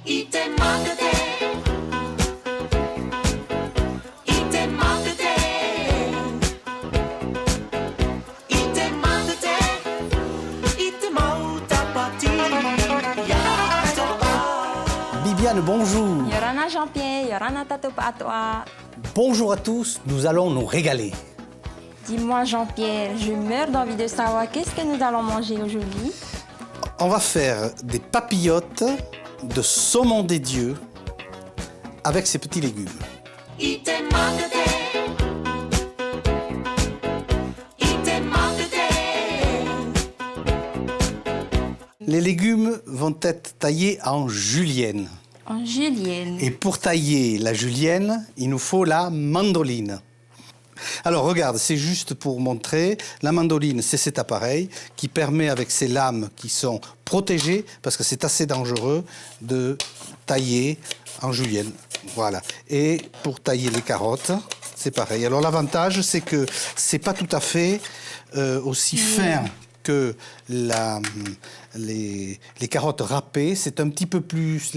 Il te manque de thé. Il te manque de thé. Il te manque de thé. Il te manque ta partie. Bibiane, bonjour. Yorana Jean-Pierre, Yorana Tatoup à toi. Bonjour à tous, nous allons nous régaler. Dis-moi Jean-Pierre, je meurs d'envie de savoir qu'est-ce que nous allons manger aujourd'hui. On va faire des papillotes de saumon des dieux avec ces petits légumes. Il te manque de thé. Il te manque de thé. Les légumes vont être taillés en julienne. En julienne. Et pour tailler la julienne, il nous faut la mandoline. Alors regarde, c'est juste pour montrer. La mandoline, c'est cet appareil qui permet, avec ces lames qui sont protégées, parce que c'est assez dangereux, de tailler en julienne. Voilà. Et pour tailler les carottes, c'est pareil. Alors l'avantage, c'est que c'est pas tout à fait aussi fin que les carottes râpées, c'est un petit peu plus,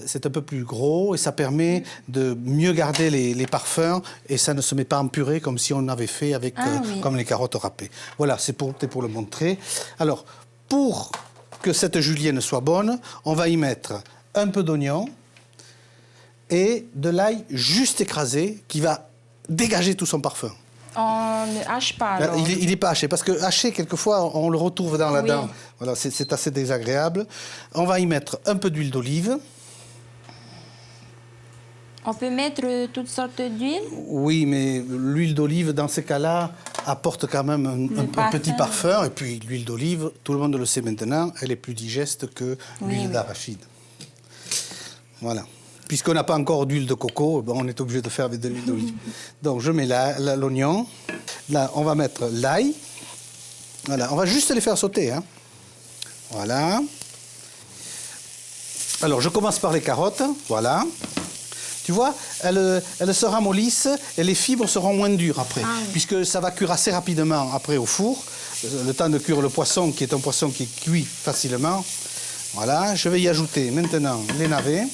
c'est un peu plus gros et ça permet de mieux garder les parfums et ça ne se met pas en purée comme si on avait fait avec comme les carottes râpées. Voilà, c'est pour le montrer. Alors, pour que cette julienne soit bonne, on va y mettre un peu d'oignon et de l'ail juste écrasé qui va dégager tout son parfum. On ne hache pas alors. Il n'est pas haché, parce que haché, quelquefois, on le retrouve dans la dent. Voilà, c'est assez désagréable. On va y mettre un peu d'huile d'olive. On peut mettre toutes sortes d'huile. Oui, mais l'huile d'olive, dans ces cas-là, apporte quand même un petit parfum. Et puis, l'huile d'olive, tout le monde le sait maintenant, elle est plus digeste que l'huile d'arachide. Voilà. Puisqu'on n'a pas encore d'huile de coco, on est obligé de faire avec de l'huile d'olive. Donc, je mets l'oignon. Là, on va mettre l'ail. Voilà, on va juste les faire sauter. Hein. Voilà. Alors, je commence par les carottes. Voilà. Tu vois, elles se ramollissent et les fibres seront moins dures après. Puisque ça va cuire assez rapidement après au four. Le temps de cuire le poisson, qui est un poisson qui cuit facilement. Voilà, je vais y ajouter maintenant les navets.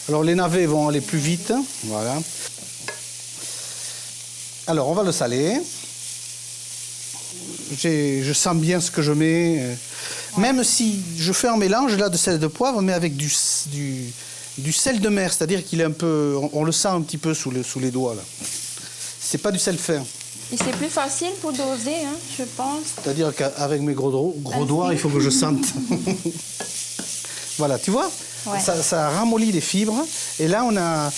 Alors, les navets vont aller plus vite. Voilà. Alors, on va le saler. Je sens bien ce que je mets. Même si je fais un mélange là de sel de poivre, mais avec du sel de mer. C'est-à-dire qu'il est un peu... On le sent un petit peu sous les doigts, là. C'est pas du sel fin. Et c'est plus facile pour doser, hein, je pense. C'est-à-dire qu'avec mes gros doigts, il faut que je sente. Voilà, tu vois ? Ouais. Ça ramollit les fibres. Et là, on a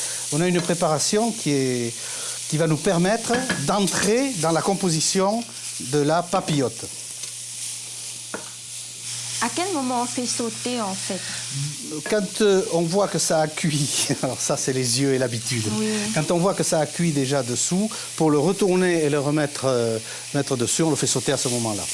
une préparation qui va nous permettre d'entrer dans la composition de la papillote. À quel moment on fait sauter, en fait? Quand on voit que ça a cuit, alors ça, c'est les yeux et l'habitude. Oui. Quand on voit que ça a cuit déjà dessous, pour le retourner et le remettre mettre dessus, on le fait sauter à ce moment-là.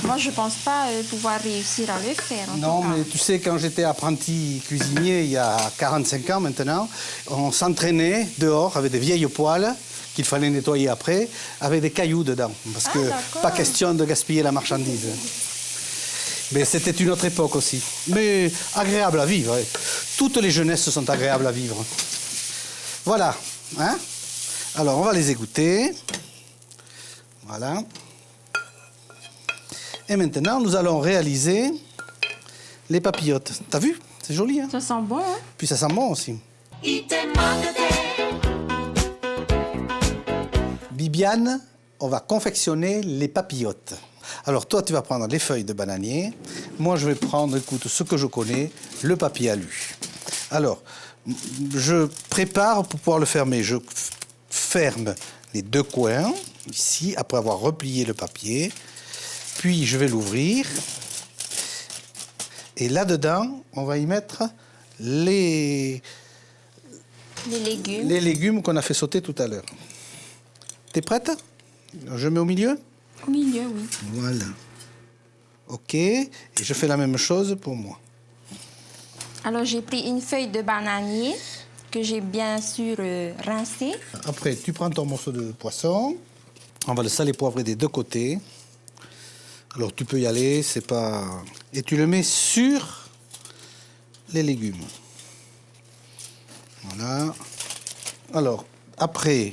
Moi, je ne pense pas pouvoir réussir à le faire. Non, mais tu sais, quand j'étais apprenti cuisinier, il y a 45 ans maintenant, on s'entraînait dehors avec des vieilles poêles qu'il fallait nettoyer après, avec des cailloux dedans. Parce que pas question de gaspiller la marchandise. Mais c'était une autre époque aussi. Mais agréable à vivre. Toutes les jeunesses sont agréables à vivre. Voilà. Hein? Alors, on va les égoutter. Voilà. Et maintenant, nous allons réaliser les papillotes. T'as vu? C'est joli, hein? Ça sent bon, hein? Puis ça sent bon aussi. Il te manque de thé. Bibiane, on va confectionner les papillotes. Alors toi, tu vas prendre les feuilles de bananier. Moi, je vais prendre, écoute, ce que je connais, le papier alu. Alors, je prépare pour pouvoir le fermer. Je ferme les deux coins, ici, après avoir replié le papier. Puis, je vais l'ouvrir. Et là-dedans, on va y mettre les légumes qu'on a fait sauter tout à l'heure. T'es prête? Je mets au milieu? Au milieu, oui. Voilà. OK. Et je fais la même chose pour moi. Alors, j'ai pris une feuille de bananier que j'ai bien sûr rincée. Après, tu prends ton morceau de poisson. On va le saler poivrer des deux côtés. Alors tu peux y aller, c'est pas... Et tu le mets sur les légumes. Voilà. Alors, après,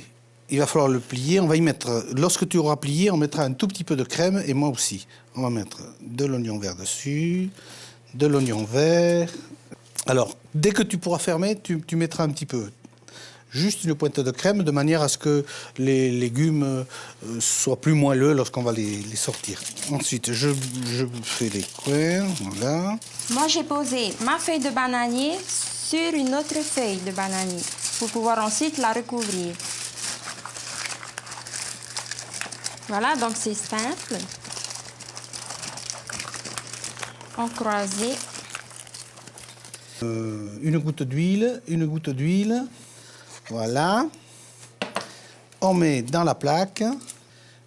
il va falloir le plier. On va y mettre... Lorsque tu auras plié, on mettra un tout petit peu de crème, et moi aussi. On va mettre de l'oignon vert dessus, de l'oignon vert. Alors, dès que tu pourras fermer, tu mettras un petit peu. Juste une pointe de crème, de manière à ce que les légumes soient plus moelleux lorsqu'on va les sortir. Ensuite, je fais les coins, voilà. Moi, j'ai posé ma feuille de bananier sur une autre feuille de bananier pour pouvoir ensuite la recouvrir. Voilà, donc c'est simple. En croisé. Une goutte d'huile, voilà. On met dans la plaque.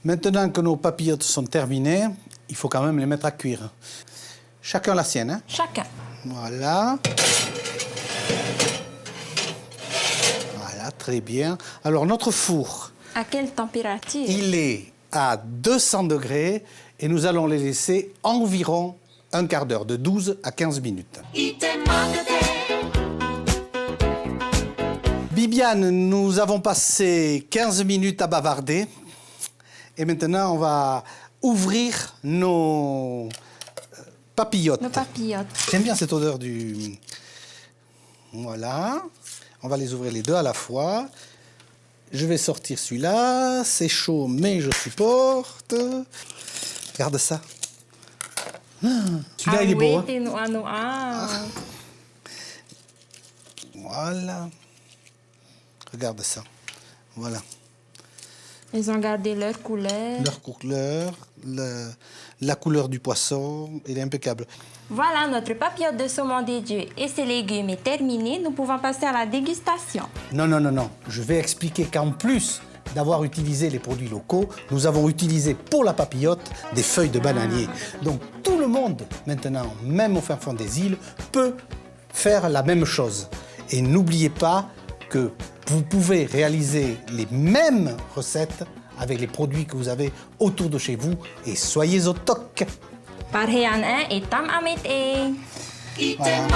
Maintenant que nos papillotes sont terminées, il faut quand même les mettre à cuire. Chacun la sienne, hein? Chacun. Voilà. Voilà, très bien. Alors, notre four, À quelle température? il est à 200 degrés et nous allons les laisser environ un quart d'heure, de 12 à 15 minutes. Bibiane, nous avons passé 15 minutes à bavarder. Et maintenant, on va ouvrir nos papillotes. Nos papillotes. J'aime bien cette odeur du... Voilà. On va les ouvrir les deux à la fois. Je vais sortir celui-là. C'est chaud, mais je supporte. Regarde ça. Celui-là, il est beau. Hein? Voilà. Regarde ça. Voilà. Ils ont gardé leur couleur. Leur couleur, la couleur du poisson, il est impeccable. Voilà, notre papillote de saumon des dieux et ses légumes est terminé. Nous pouvons passer à la dégustation. Non, non, non, non. Je vais expliquer qu'en plus d'avoir utilisé les produits locaux, nous avons utilisé pour la papillote des feuilles de bananier. Donc tout le monde, maintenant, même au fin fond des îles, peut faire la même chose. Et n'oubliez pas que vous pouvez réaliser les mêmes recettes avec les produits que vous avez autour de chez vous et soyez au toc. Parhean et Tam Amit. Voilà.